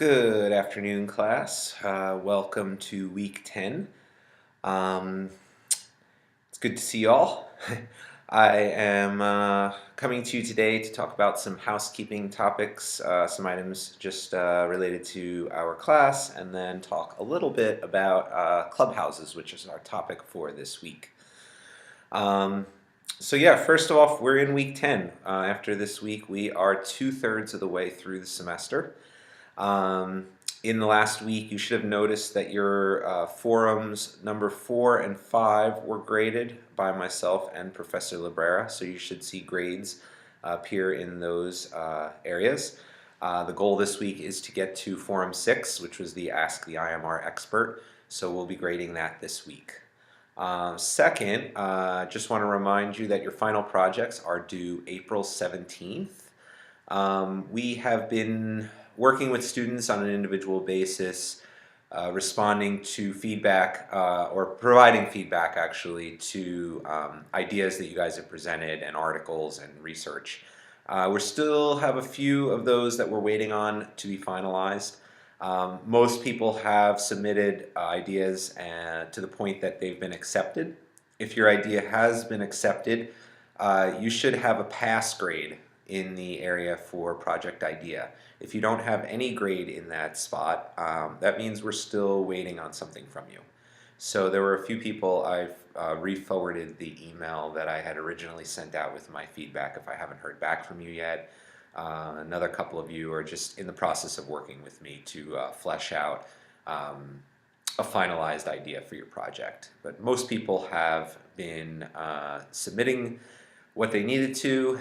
Good afternoon, class. Welcome to week 10. Um, it's good to see y'all. I am coming to you today to talk about some housekeeping topics, some items just related to our class, and then talk a little bit about clubhouses, which is our topic for this week. Um, so yeah, first off, we're in week 10. After this week, we are 2/3 of the way through the semester. Um, in the last week, you should have noticed that your forums number 4 and 5 were graded by myself and Professor Librera, so you should see grades appear in those areas. The goal this week is to get to forum 6, which was the Ask the IMR Expert, so we'll be grading that this week. Second, just want to remind you that your final projects are due April 17th. We have been working with students on an individual basis, responding to feedback or providing feedback actually to ideas that you guys have presented and articles and research. We still have a few of those that we're waiting on to be finalized. Most people have submitted ideas to the point that they've been accepted. If your idea has been accepted, you should have a pass grade in the area for project idea. If you don't have any grade in that spot, that means we're still waiting on something from you. So there were a few people I've re-forwarded the email that I had originally sent out with my feedback if I haven't heard back from you yet. Another couple of you are just in the process of working with me to flesh out a finalized idea for your project. But most people have been submitting what they needed to.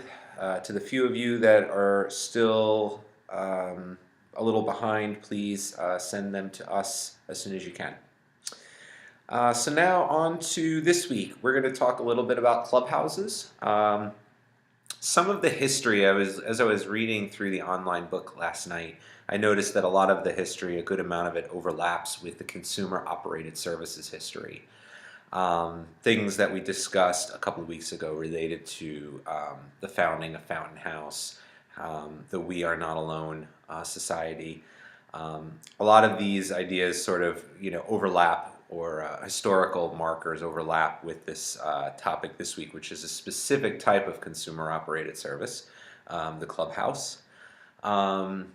To the few of you that are still a little behind, please send them to us as soon as you can. So now on to this week. We're going to talk a little bit about clubhouses. Some of the history, as I was reading through the online book last night, I noticed that a lot of the history, a good amount of it, overlaps with the consumer-operated services history. Things that we discussed a couple of weeks ago related to the founding of Fountain House, the We Are Not Alone society. A lot of these ideas sort of, overlap, or historical markers overlap with this topic this week, which is a specific type of consumer-operated service, the clubhouse. The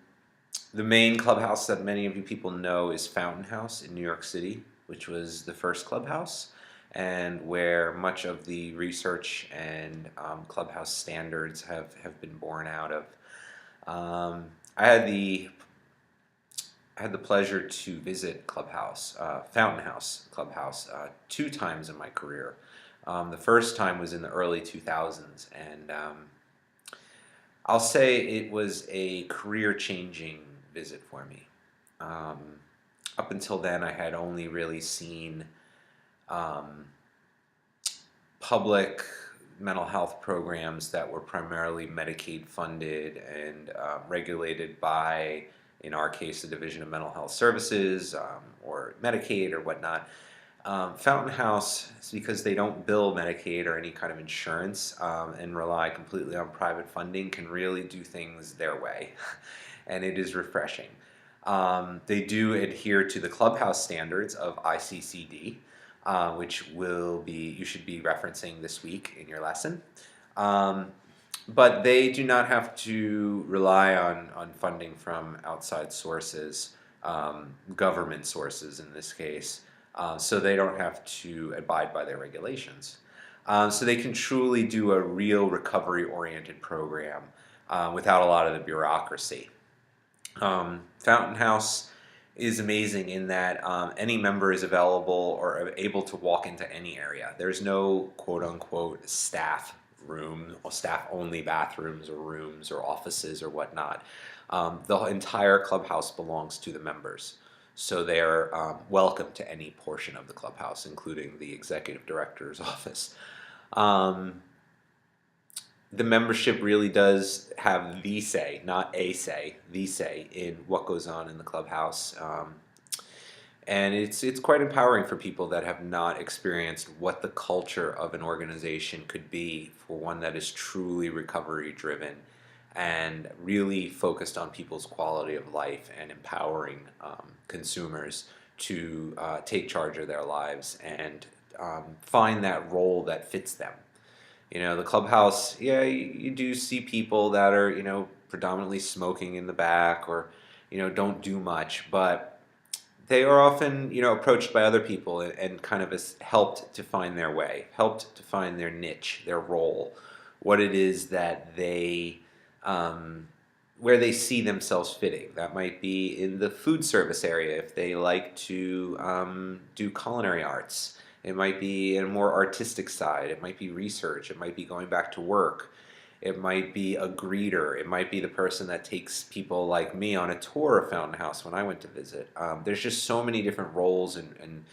main clubhouse that many of you people know is Fountain House in New York City, which was the first clubhouse, and where much of the research and clubhouse standards have been born out of. I had the pleasure to visit Fountain House Clubhouse, 2 times in my career. The first time was in the early 2000s, and I'll say it was a career-changing visit for me. Up until then, I had only really seen public mental health programs that were primarily Medicaid funded and regulated by, in our case, the Division of Mental Health Services or Medicaid or whatnot. Fountain House, because they don't bill Medicaid or any kind of insurance and rely completely on private funding, can really do things their way, and it is refreshing. They do adhere to the clubhouse standards of ICCD, which you should be referencing this week in your lesson. But they do not have to rely on funding from outside sources, government sources in this case, so they don't have to abide by their regulations. So they can truly do a real recovery-oriented program without a lot of the bureaucracy. Fountain House is amazing in that any member is available or able to walk into any area. There's no quote-unquote staff room or staff-only bathrooms or rooms or offices or whatnot. The entire clubhouse belongs to the members, so they are welcome to any portion of the clubhouse, including the executive director's office. The membership really does have the say, not a say, the say in what goes on in the clubhouse. And it's quite empowering for people that have not experienced what the culture of an organization could be for one that is truly recovery driven and really focused on people's quality of life and empowering consumers to take charge of their lives and find that role that fits them. The clubhouse, yeah, you do see people that are, predominantly smoking in the back or, don't do much, but they are often, approached by other people and kind of helped to find their way, helped to find their niche, their role, what it is that um, where they see themselves fitting. That might be in the food service area if they like to do culinary arts. It might be in a more artistic side. It might be research. It might be going back to work. It might be a greeter. It might be the person that takes people like me on a tour of Fountain House when I went to visit. There's just so many different roles and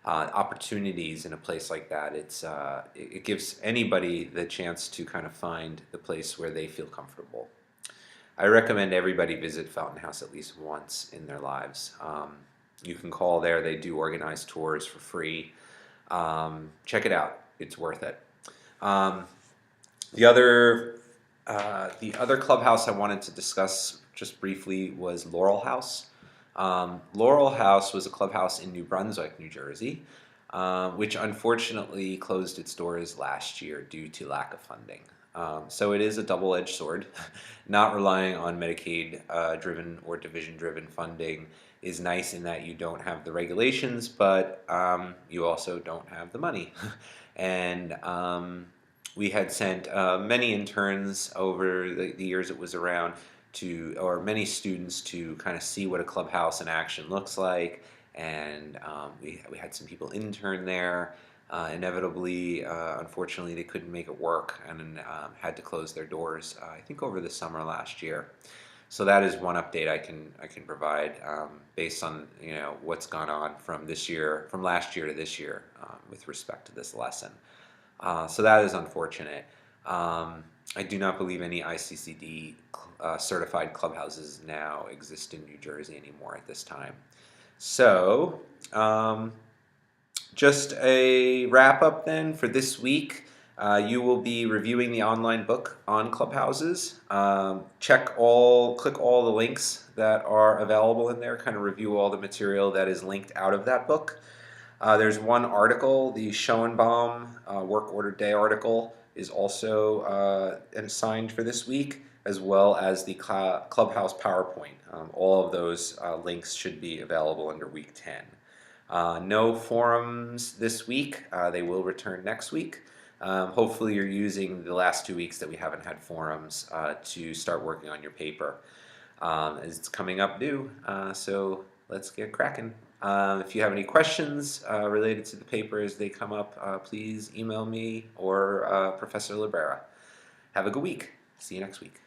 opportunities in a place like that. It gives anybody the chance to kind of find the place where they feel comfortable. I recommend everybody visit Fountain House at least once in their lives. You can call there. They do organize tours for free. Check it out. It's worth it. Um, the other the other clubhouse I wanted to discuss just briefly was Laurel House. Laurel House was a clubhouse in New Brunswick, New Jersey, which unfortunately closed its doors last year due to lack of funding. So it is a double-edged sword. Not relying on Medicaid driven or division driven funding is nice in that you don't have the regulations, but you also don't have the money. And we had sent many interns over the years it was around or many students to kind of see what a clubhouse in action looks like. And we had some people intern there. Inevitably, unfortunately, they couldn't make it work and had to close their doors. I think over the summer last year. So that is one update I can provide based on what's gone on from last year to this year with respect to this lesson. So that is unfortunate. I do not believe any ICCD certified clubhouses now exist in New Jersey anymore at this time. So, just a wrap up then for this week. You will be reviewing the online book on Clubhouses. Click all the links that are available in there, kind of review all the material that is linked out of that book. There's one article, the Schoenbaum work order day article is also assigned for this week, as well as the Clubhouse PowerPoint. All of those links should be available under week 10. No forums this week. They will return next week. Hopefully you're using the last 2 weeks that we haven't had forums to start working on your paper. It's coming up due, so let's get cracking. If you have any questions related to the paper as they come up, please email me or Professor Librera. Have a good week. See you next week.